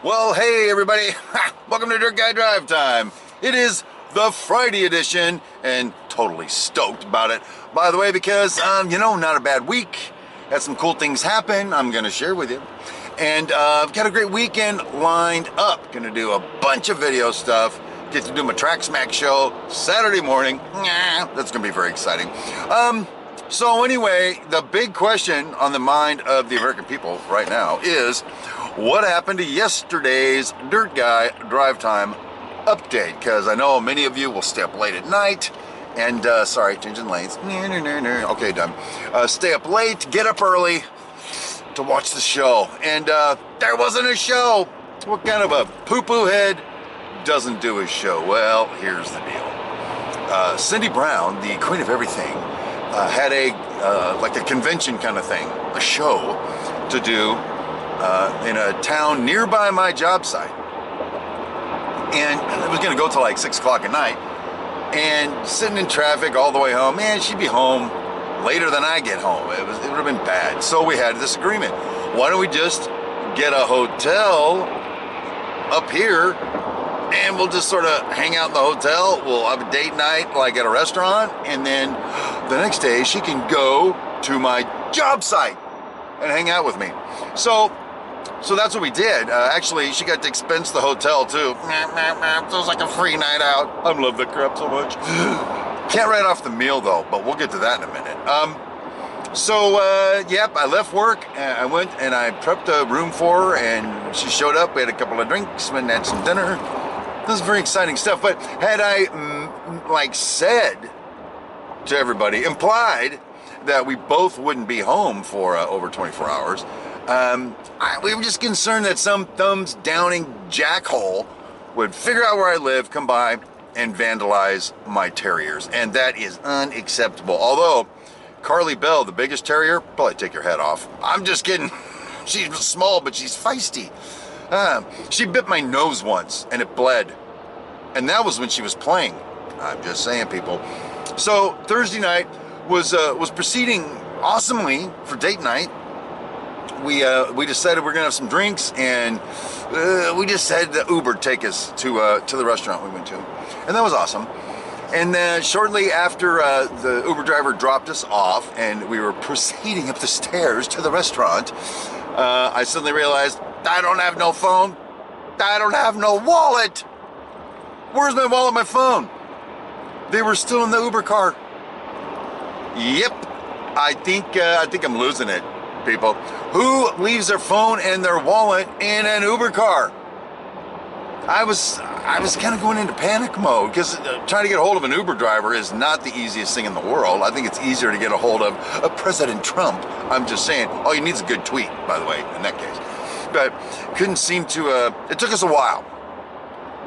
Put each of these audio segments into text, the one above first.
Well, hey everybody, welcome to Dirt Guy Drive Time. It is the Friday edition, and totally stoked about it, by the way, because, not a bad week. Had some cool things happen I'm going to share with you. And I've got a great weekend lined up. Going to do a bunch of video stuff. Get to do my Track Smack show Saturday morning. That's going to be very exciting. So anyway, the big question on the mind of the American people right now is, what happened to yesterday's Dirt Guy Drive Time update? Because I know many of you will stay up late at night and, sorry, changing lanes. Okay, done. Stay up late, get up early to watch the show. And there wasn't a show. What kind of a poo-poo head doesn't do his show? Well, here's the deal. Cindy Brown, the queen of everything, had like a convention kind of thing, a show to do in a town nearby my job site. And it was going to go till like 6 o'clock at night. And sitting in traffic all the way home, man, she'd be home later than I get home. It would have been bad. So we had this agreement. Why don't we just get a hotel up here and we'll just sort of hang out in the hotel. We'll have a date night like at a restaurant, and then the next day she can go to my job site and hang out with me. So that's what we did. Actually, she got to expense the hotel too. It was like a free night out. I love that crap so much. Can't write off the meal though, but we'll get to that in a minute. Yep, I left work and I went and I prepped a room for her, and she showed up. We had a couple of drinks, went and had some dinner. This is very exciting stuff. But had I said to everybody, implied that we both wouldn't be home for over 24 hours, we were just concerned that some thumbs-downing jackhole would figure out where I live, come by, and vandalize my terriers. And that is unacceptable. Although, Carly Bell, the biggest terrier, probably take your head off. I'm just kidding. She's small, but she's feisty. She bit my nose once, and it bled. And that was when she was playing. I'm just saying, people. So, Thursday night was proceeding awesomely for date night. We decided we're gonna have some drinks, and we just had the Uber take us to the restaurant we went to, and that was awesome. And then shortly after the Uber driver dropped us off, and we were proceeding up the stairs to the restaurant, I suddenly realized I don't have no phone. I don't have no wallet. Where's my wallet, my phone? They were still in the Uber car. Yep, I think I'm losing it, people. Who leaves their phone and their wallet in an Uber car? I was kind of going into panic mode, because trying to get a hold of an Uber driver is not the easiest thing in the world. I think it's easier to get a hold of President Trump. I'm just saying, all you need is a good tweet, by the way, in that case. But couldn't seem to, it took us a while.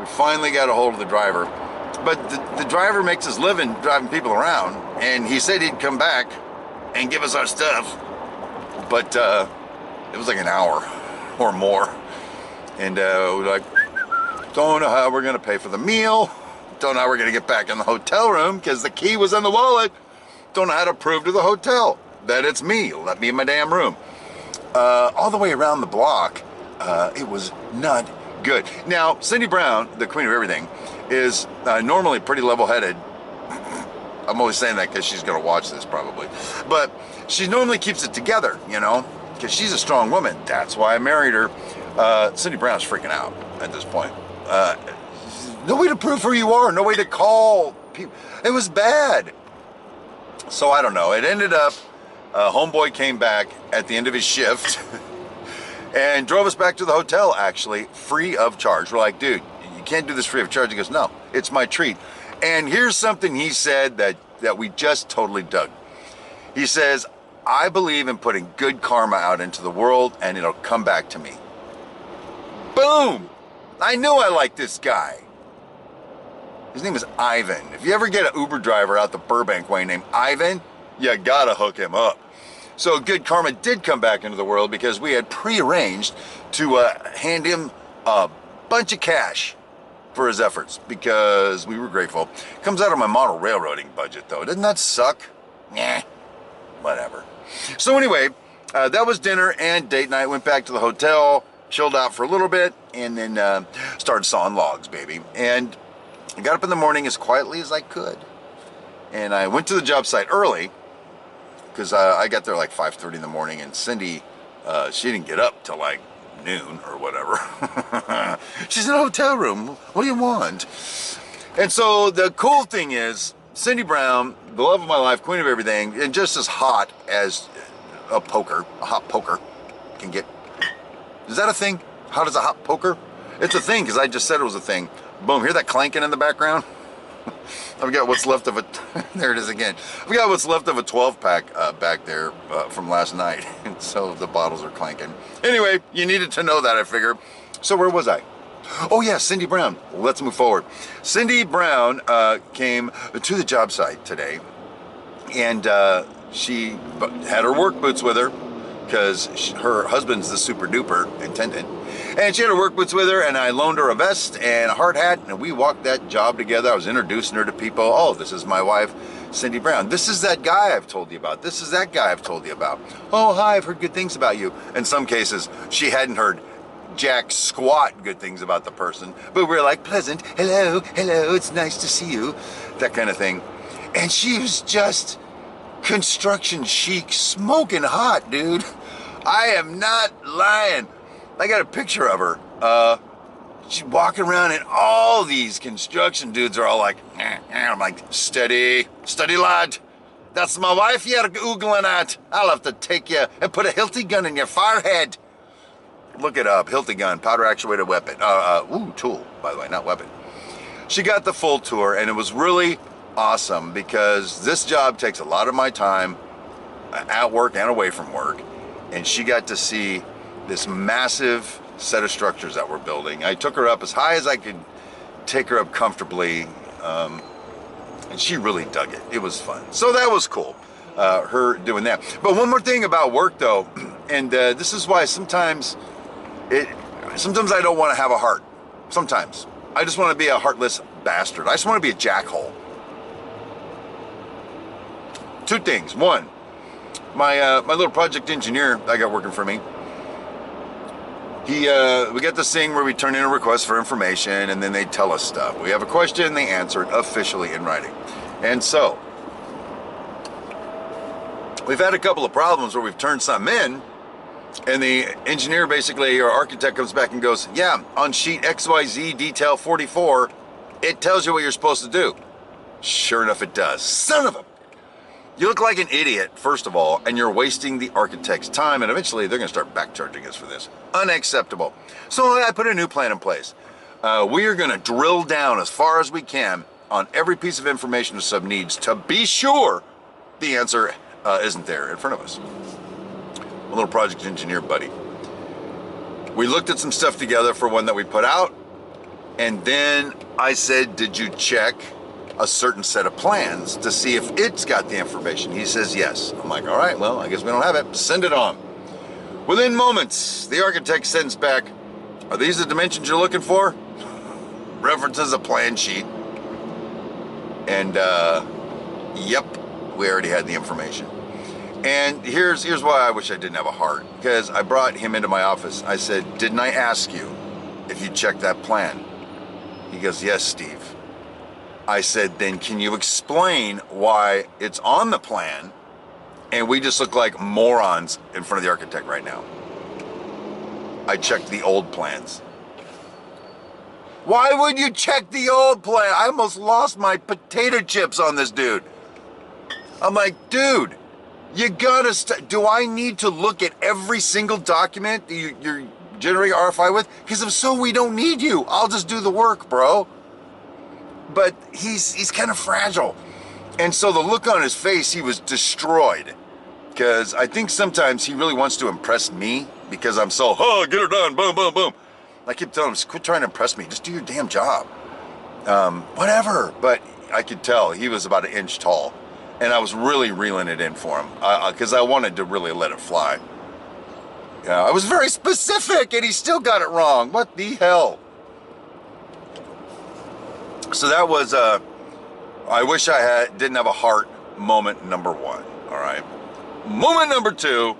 We finally got a hold of the driver. But the driver makes his living driving people around, and he said he'd come back and give us our stuff. But it was like an hour or more. And we're like, don't know how we're going to pay for the meal. Don't know how we're going to get back in the hotel room because the key was in the wallet. Don't know how to prove to the hotel that it's me. Let me in my damn room. All the way around the block, it was not good. Now, Cindy Brown, the queen of everything, is normally pretty level-headed. I'm always saying that because she's going to watch this probably. But she normally keeps it together, because she's a strong woman. That's why I married her. Cindy Brown's freaking out at this point. No way to prove who you are. No way to call people. It was bad. So I don't know. It ended up, homeboy came back at the end of his shift and drove us back to the hotel, actually, free of charge. We're like, dude, you can't do this free of charge. He goes, no, it's my treat. And here's something he said that we just totally dug. He says, I believe in putting good karma out into the world, and it'll come back to me. Boom! I knew I liked this guy. His name is Ivan. If you ever get an Uber driver out the Burbank way named Ivan, you gotta hook him up. So good karma did come back into the world, because we had prearranged to hand him a bunch of cash for his efforts, because we were grateful. Comes out of my model railroading budget, though. Doesn't that suck? Nah, whatever. So anyway, that was dinner and date night. Went back to the hotel, chilled out for a little bit, and then started sawing logs, baby. And I got up in the morning as quietly as I could, and I went to the job site early because I got there like 5:30 in the morning, and Cindy, she didn't get up till like noon or whatever. She's in a hotel room. What do you want? And so the cool thing is, Cindy Brown, the love of my life, queen of everything, and just as hot as a hot poker can get. Is that a thing? How does a hot poker? It's a thing, because I just said it was a thing. Boom, hear that clanking in the background? I've got what's left of it. There it is again. I've got what's left of a 12-pack back there from last night. And so the bottles are clanking. Anyway, you needed to know that, I figure. So where was I? Oh yeah, Cindy Brown. Let's move forward. Cindy Brown came to the job site today, and she had her work boots with her, because her husband's the super duper intendant. And she had her work boots with her, and I loaned her a vest and a hard hat, and we walked that job together. I was introducing her to people. Oh, this is my wife, Cindy Brown. This is that guy I've told you about. This is that guy I've told you about. Oh, hi, I've heard good things about you. In some cases, she hadn't heard jack squat good things about the person, but we're like, pleasant, hello, hello, it's nice to see you, that kind of thing. And she was just construction chic, smoking hot, dude. I am not lying. I got a picture of her. She's walking around, and all these construction dudes are all like, I'm like, steady, lad. That's my wife you're oogling at. I'll have to take you and put a Hilti gun in your forehead. Look it up, Hilti gun, powder actuated weapon. Tool, by the way, not weapon. She got the full tour, and it was really awesome, because this job takes a lot of my time at work and away from work, and she got to see this massive set of structures that we're building. I took her up as high as I could take her up comfortably, and she really dug it. It was fun. So that was cool, her doing that. But one more thing about work though, and this is why sometimes I don't want to have a heart. Sometimes I just want to be a heartless bastard. I just want to be a jackhole. Two things. One, my little project engineer I got working for me, we get this thing where we turn in a request for information, and then they tell us stuff. We have a question, they answer it officially in writing. And so we've had a couple of problems where we've turned something in, and the engineer basically, or architect, comes back and goes, yeah, on sheet XYZ detail 44, it tells you what you're supposed to do. Sure enough, it does. Son of a... You look like an idiot, first of all, and you're wasting the architect's time, and eventually they're going to start backcharging us for this. Unacceptable. So I put a new plan in place. We are going to drill down as far as we can on every piece of information the sub needs to be sure the answer isn't there in front of us. My little project engineer buddy. We looked at some stuff together for one that we put out, and then I said, did you check a certain set of plans to see if it's got the information? He says yes. I'm like, all right, well, I guess we don't have it. Send it on. Within moments, the architect sends back, are these the dimensions you're looking for? References a plan sheet. And, yep, we already had the information. And here's why I wish I didn't have a heart. Because I brought him into my office. I said, didn't I ask you if you checked that plan? He goes, yes, Steve. I said, then can you explain why it's on the plan and we just look like morons in front of the architect right now? I checked the old plans. Why would you check the old plan? I almost lost my potato chips on this dude. I'm like, dude, you gotta do I need to look at every single document that you're generating RFI with? Because if so, we don't need you. I'll just do the work, bro. But he's kind of fragile. And so the look on his face, he was destroyed. Because I think sometimes he really wants to impress me because I'm so, oh, get her done, boom, boom, boom. I keep telling him, quit trying to impress me. Just do your damn job. Whatever. But I could tell he was about an inch tall. And I was really reeling it in for him because I wanted to really let it fly. I was very specific and he still got it wrong. What the hell? So that was, I wish I didn't have a heart moment number one, all right? Moment number two,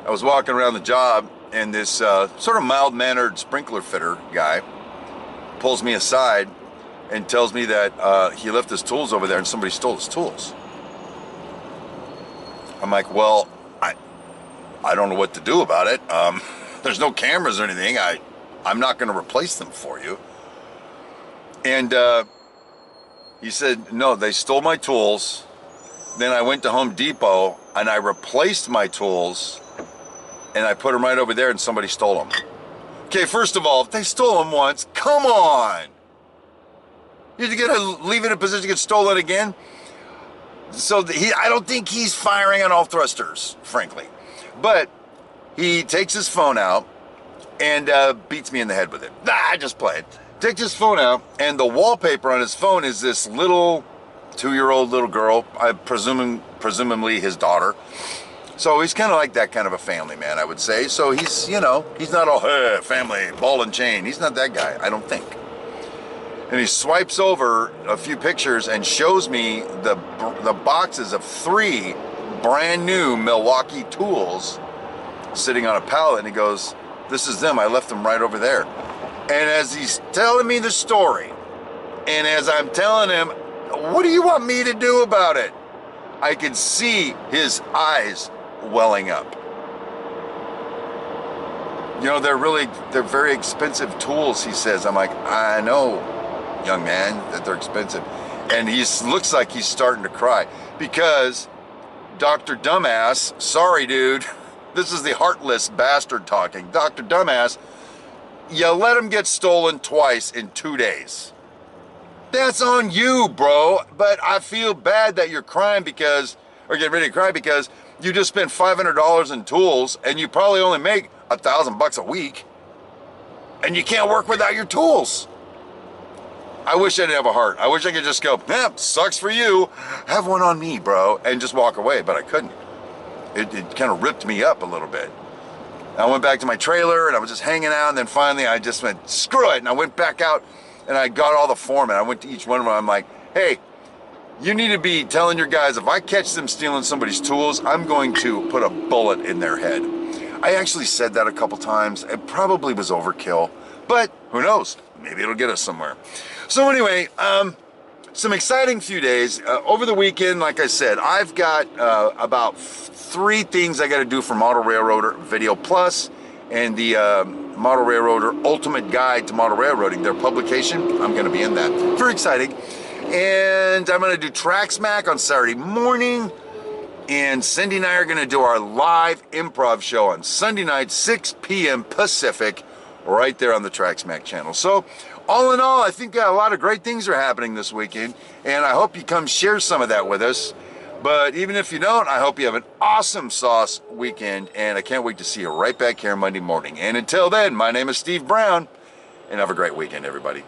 I was walking around the job and this sort of mild-mannered sprinkler fitter guy pulls me aside and tells me that he left his tools over there and somebody stole his tools. I'm like, well, I don't know what to do about it. There's no cameras or anything. I'm not going to replace them for you. And he said, no, they stole my tools. Then I went to Home Depot and I replaced my tools and I put them right over there and somebody stole them. Okay, first of all, if they stole them once, come on. You're going to leave it in a position to get stolen again? So I don't think he's firing on all thrusters, frankly. But he takes his phone out and beats me in the head with it. I just play it. Takes his phone out, and the wallpaper on his phone is this little 2-year-old little girl, presumably his daughter. So he's kind of like that kind of a family man, I would say. So he's, you know, he's not all, hey, family, ball and chain. He's not that guy, I don't think. And he swipes over a few pictures and shows me the boxes of 3 brand new Milwaukee tools sitting on a pallet, and he goes, this is them, I left them right over there. And as he's telling me the story, and as I'm telling him, what do you want me to do about it? I can see his eyes welling up. You know, they're very expensive tools, he says. I'm like, I know, young man, that they're expensive. And he looks like he's starting to cry because Dr. Dumbass, sorry dude, this is the Heartless bastard talking. Dr. Dumbass, you let him get stolen twice in 2 days. That's on you, bro. But I feel bad that you're crying because, or getting ready to cry because you just spent $500 in tools and you probably only make $1,000 a week and you can't work without your tools. I wish I didn't have a heart. I wish I could just go, sucks for you. Have one on me, bro, and just walk away, but I couldn't. It kind of ripped me up a little bit. I went back to my trailer and I was just hanging out, and then finally I just went, screw it, and I went back out and I got all the foremen. I went to each one of them. I'm like, hey, you need to be telling your guys, if I catch them stealing somebody's tools, I'm going to put a bullet in their head. I actually said that a couple times. It probably was overkill, but who knows? Maybe it'll get us somewhere. So anyway, some exciting few days. Over the weekend, like I said, I've got about 3 things I got to do for Model Railroader Video Plus and the Model Railroader Ultimate Guide to Model Railroading, their publication. I'm going to be in that. Very exciting. And I'm going to do Track Smack on Saturday morning. And Cindy and I are going to do our live improv show on Sunday night, 6 p.m. Pacific, right there on the Track Smack channel. So all in all, I think a lot of great things are happening this weekend, and I hope you come share some of that with us. But even if you don't, I hope you have an awesome sauce weekend, and I can't wait to see you right back here Monday morning. And until then, my name is Steve Brown, and have a great weekend, everybody.